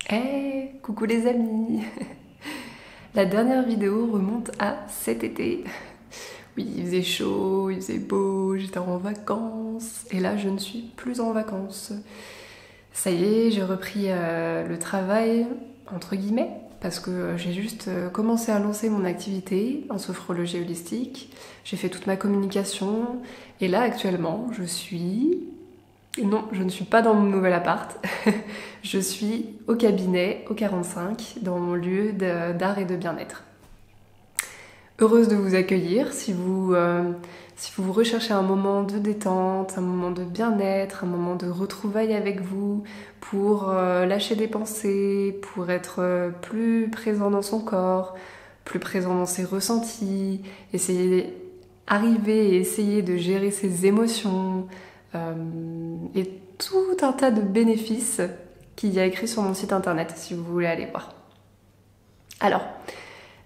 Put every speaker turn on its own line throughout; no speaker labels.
Hey, coucou les amis. La dernière vidéo remonte à cet été. Oui, il faisait chaud, il faisait beau, j'étais en vacances. Et là, je ne suis plus en vacances. Ça y est, j'ai repris le travail, entre guillemets, parce que j'ai juste commencé à lancer mon activité en sophrologie holistique. J'ai fait toute ma communication. Et là, actuellement, non, je ne suis pas dans mon nouvel appart. Je suis au cabinet, au 45, dans mon lieu d'art et de bien-être. Heureuse de vous accueillir si vous recherchez un moment de détente, un moment de bien-être, un moment de retrouvailles avec vous, pour lâcher des pensées, pour être plus présent dans son corps, plus présent dans ses ressentis, arriver et essayer de gérer ses émotions, et tout un tas de bénéfices qu'il y a écrit sur mon site internet si vous voulez aller voir. Alors,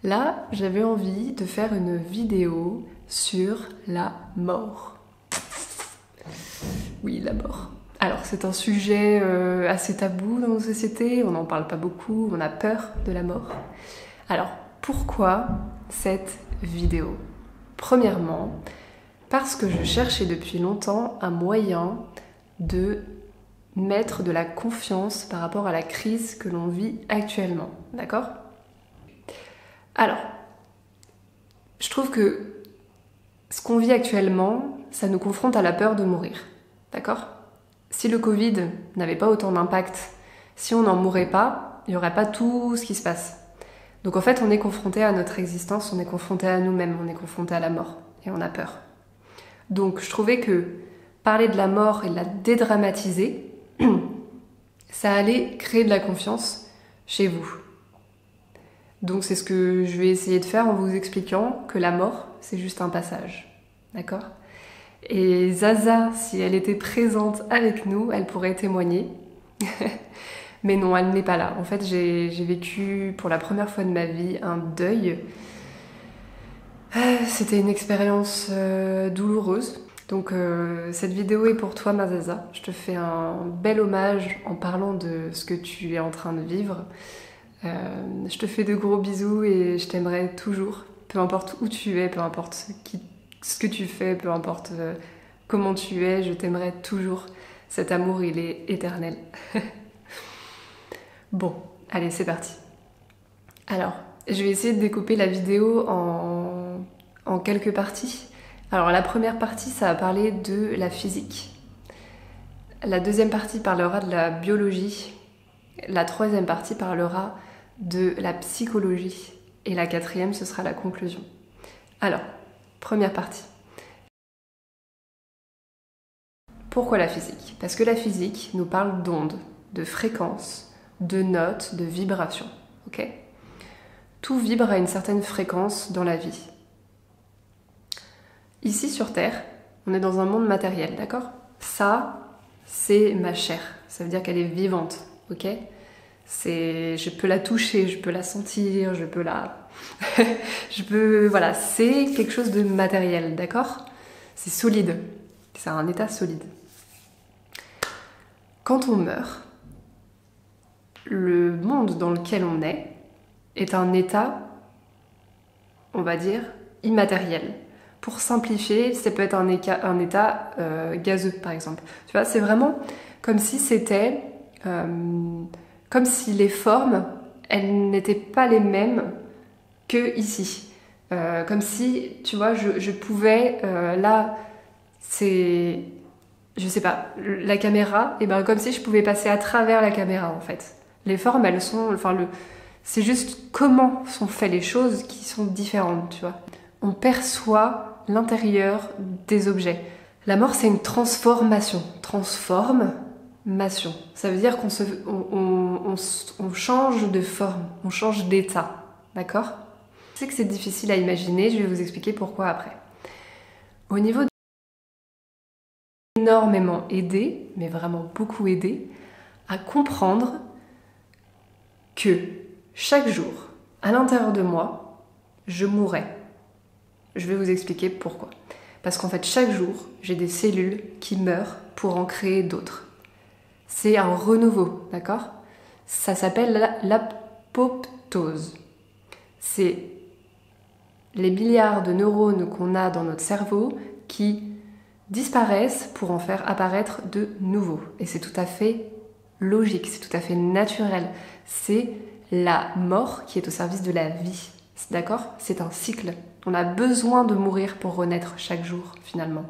là, j'avais envie de faire une vidéo sur la mort. Oui, la mort. Alors, c'est un sujet assez tabou dans nos sociétés, on n'en parle pas beaucoup, on a peur de la mort. Alors, pourquoi cette vidéo ? Premièrement, parce que je cherchais depuis longtemps un moyen de mettre de la confiance par rapport à la crise que l'on vit actuellement. D'accord ? Alors, je trouve que ce qu'on vit actuellement, ça nous confronte à la peur de mourir. D'accord ? Si le Covid n'avait pas autant d'impact, si on n'en mourait pas, il n'y aurait pas tout ce qui se passe. Donc en fait, on est confronté à notre existence, on est confronté à nous-mêmes, on est confronté à la mort et on a peur. Donc je trouvais que parler de la mort et de la dédramatiser, ça allait créer de la confiance chez vous. Donc c'est ce que je vais essayer de faire en vous expliquant que la mort, c'est juste un passage. D'accord ? Et Zaza, si elle était présente avec nous, elle pourrait témoigner. Mais non, elle n'est pas là. En fait, j'ai vécu pour la première fois de ma vie un deuil. C'était une expérience douloureuse. Donc cette vidéo est pour toi, ma Zaza. Je te fais un bel hommage en parlant de ce que tu es en train de vivre. Je te fais de gros bisous et je t'aimerai toujours. Peu importe où tu es, peu importe ce que tu fais, peu importe comment tu es, je t'aimerai toujours. Cet amour, il est éternel. Bon, allez, c'est parti. Alors, je vais essayer de découper la vidéo en quelques parties. Alors, la première partie, ça va parler de la physique. La deuxième partie parlera de la biologie. La troisième partie parlera de la psychologie. Et la quatrième, ce sera la conclusion. Alors, première partie. Pourquoi la physique ? Parce que la physique nous parle d'ondes, de fréquences, de notes, de vibrations. Ok ? Tout vibre à une certaine fréquence dans la vie. Ici sur Terre, on est dans un monde matériel, d'accord ? Ça, c'est ma chair. Ça veut dire qu'elle est vivante, ok ? Je peux la toucher, je peux la sentir, voilà, c'est quelque chose de matériel, d'accord ? C'est solide, c'est un état solide. Quand on meurt, le monde dans lequel on est un état, on va dire, immatériel. Pour simplifier, ça peut être un état gazeux, par exemple. Tu vois, c'est vraiment comme si c'était... comme si les formes, elles n'étaient pas les mêmes que ici. Comme si, tu vois, je pouvais... là, c'est... Je sais pas, la caméra, et ben comme si je pouvais passer à travers la caméra, en fait. Les formes, elles sont... c'est juste comment sont faites les choses qui sont différentes, tu vois. On perçoit l'intérieur des objets. La mort, c'est une transformation. Transformation. Ça veut dire qu'on change de forme, on change d'état. D'accord ? Je sais que c'est difficile à imaginer, je vais vous expliquer pourquoi après. Au niveau énormément aidé, mais vraiment beaucoup aidé, à comprendre que chaque jour, à l'intérieur de moi, je mourrai. Je vais vous expliquer pourquoi. Parce qu'en fait, chaque jour, j'ai des cellules qui meurent pour en créer d'autres. C'est un renouveau, d'accord ? Ça s'appelle l'apoptose. C'est les milliards de neurones qu'on a dans notre cerveau qui disparaissent pour en faire apparaître de nouveaux. Et c'est tout à fait logique, c'est tout à fait naturel. C'est la mort qui est au service de la vie. D'accord? C'est un cycle. On a besoin de mourir pour renaître chaque jour, finalement.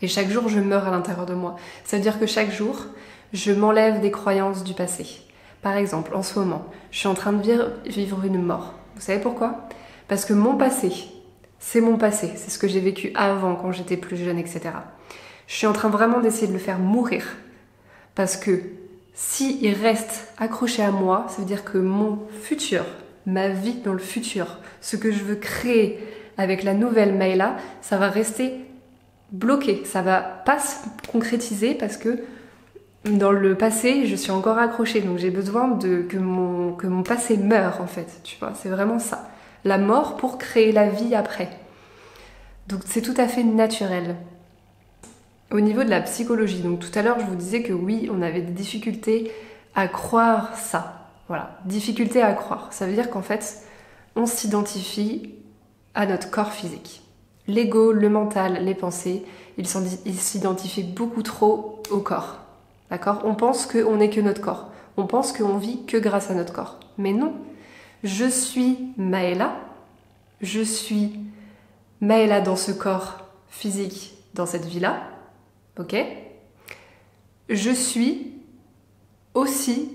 Et chaque jour, je meurs à l'intérieur de moi. Ça veut dire que chaque jour, je m'enlève des croyances du passé. Par exemple, en ce moment, je suis en train de vivre une mort. Vous savez pourquoi? Parce que mon passé, c'est mon passé. C'est ce que j'ai vécu avant, quand j'étais plus jeune, etc. Je suis en train vraiment d'essayer de le faire mourir. Parce que s'il reste accroché à moi, ça veut dire que mon futur, ma vie dans le futur, ce que je veux créer avec la nouvelle Maëla, ça va rester bloqué. Ça va pas se concrétiser parce que dans le passé, je suis encore accrochée. Donc j'ai besoin que mon passé meure, en fait. Tu vois, c'est vraiment ça. La mort pour créer la vie après. Donc c'est tout à fait naturel. Au niveau de la psychologie, donc tout à l'heure je vous disais que oui, on avait des difficultés à croire ça. Voilà, difficulté à croire. Ça veut dire qu'en fait, on s'identifie à notre corps physique. L'ego, le mental, les pensées, ils s'identifient beaucoup trop au corps. D'accord? On pense qu'on n'est que notre corps. On pense qu'on vit que grâce à notre corps. Mais non. Je suis Maëla. Je suis Maëla dans ce corps physique, dans cette vie-là. Ok? Je suis aussi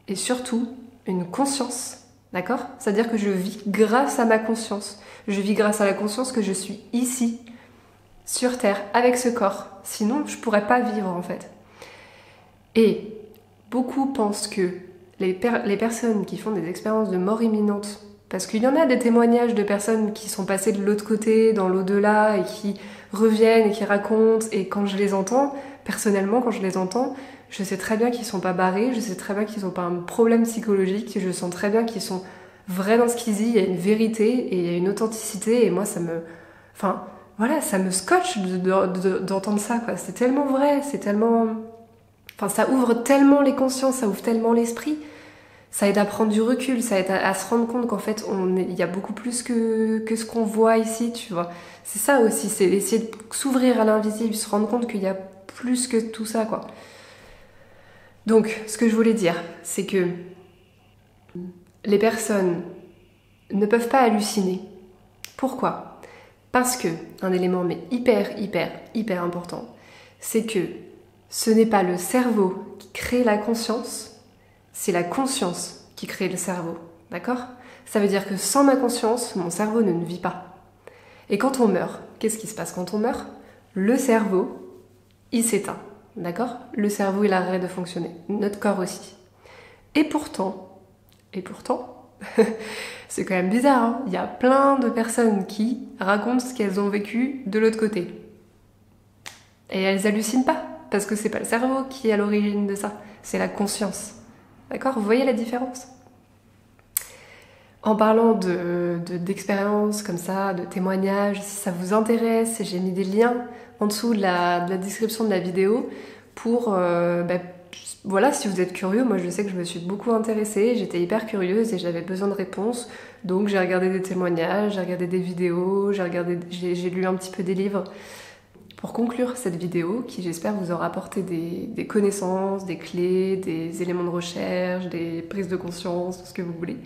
et surtout une conscience. D'accord? C'est-à-dire que je vis grâce à ma conscience. Je vis grâce à la conscience que je suis ici, sur Terre, avec ce corps. Sinon, je ne pourrais pas vivre en fait. Et beaucoup pensent que les personnes qui font des expériences de mort imminente, parce qu'il y en a des témoignages de personnes qui sont passées de l'autre côté, dans l'au-delà, et qui reviennent et qui racontent, et quand je les entends, personnellement, quand je les entends, je sais très bien qu'ils sont pas barrés, je sais très bien qu'ils n'ont pas un problème psychologique, je sens très bien qu'ils sont vrais dans ce qu'ils disent, il y a une vérité et il y a une authenticité, et moi ça me... Enfin, voilà, ça me scotche d'entendre ça, quoi. C'est tellement vrai, c'est tellement... Enfin, ça ouvre tellement les consciences, ça ouvre tellement l'esprit, ça aide à prendre du recul, ça aide à se rendre compte qu'en fait, il y a beaucoup plus que ce qu'on voit ici, tu vois. C'est ça aussi, c'est essayer de s'ouvrir à l'invisible, se rendre compte qu'il y a plus que tout ça, quoi. Donc, ce que je voulais dire, c'est que les personnes ne peuvent pas halluciner. Pourquoi? Parce que, un élément mais hyper important, c'est que ce n'est pas le cerveau qui crée la conscience, c'est la conscience qui crée le cerveau. D'accord? Ça veut dire que sans ma conscience, mon cerveau ne vit pas. Et quand on meurt, qu'est-ce qui se passe quand on meurt? Le cerveau, il s'éteint. D'accord? Le cerveau, il arrête de fonctionner. Notre corps aussi. Et pourtant, c'est quand même bizarre, hein, il y a plein de personnes qui racontent ce qu'elles ont vécu de l'autre côté. Et elles hallucinent pas, parce que c'est pas le cerveau qui est à l'origine de ça, c'est la conscience. D'accord? Vous voyez la différence? En parlant d'expériences comme ça, de témoignages, si ça vous intéresse, j'ai mis des liens en dessous de la description de la vidéo pour, voilà, si vous êtes curieux. Moi je sais que je me suis beaucoup intéressée, j'étais hyper curieuse et j'avais besoin de réponses, donc j'ai regardé des témoignages, j'ai regardé des vidéos, j'ai lu un petit peu des livres. Pour conclure cette vidéo, qui j'espère vous aura apporté des connaissances, des clés, des éléments de recherche, des prises de conscience, tout ce que vous voulez.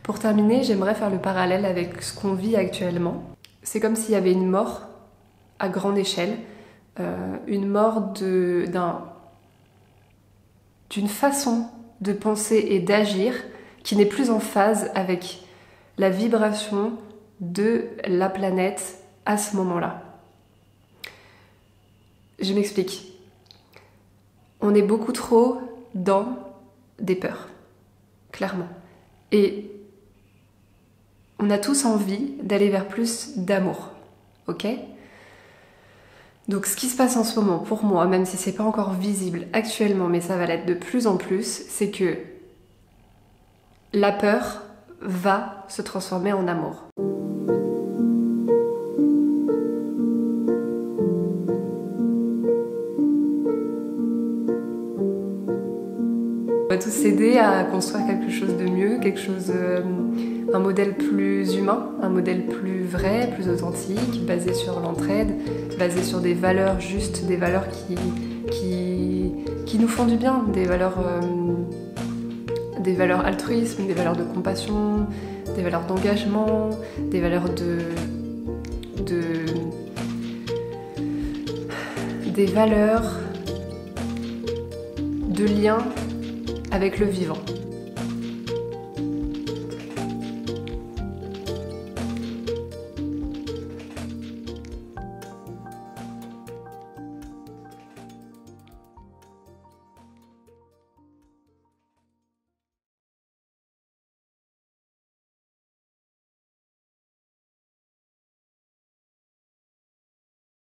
Pour terminer, j'aimerais faire le parallèle avec ce qu'on vit actuellement. C'est comme s'il y avait une mort à grande échelle, une mort d'une façon de penser et d'agir qui n'est plus en phase avec la vibration de la planète à ce moment-là. Je m'explique. On est beaucoup trop dans des peurs, clairement. Et on a tous envie d'aller vers plus d'amour, ok? Donc ce qui se passe en ce moment, pour moi, même si c'est pas encore visible actuellement, mais ça va l'être de plus en plus, c'est que la peur va se transformer en amour. Tout s'aider à construire quelque chose de mieux, un modèle plus humain, un modèle plus vrai, plus authentique, basé sur l'entraide, basé sur des valeurs justes, des valeurs qui nous font du bien, des valeurs altruisme, des valeurs de compassion, des valeurs d'engagement, des valeurs des valeurs de lien avec le vivant.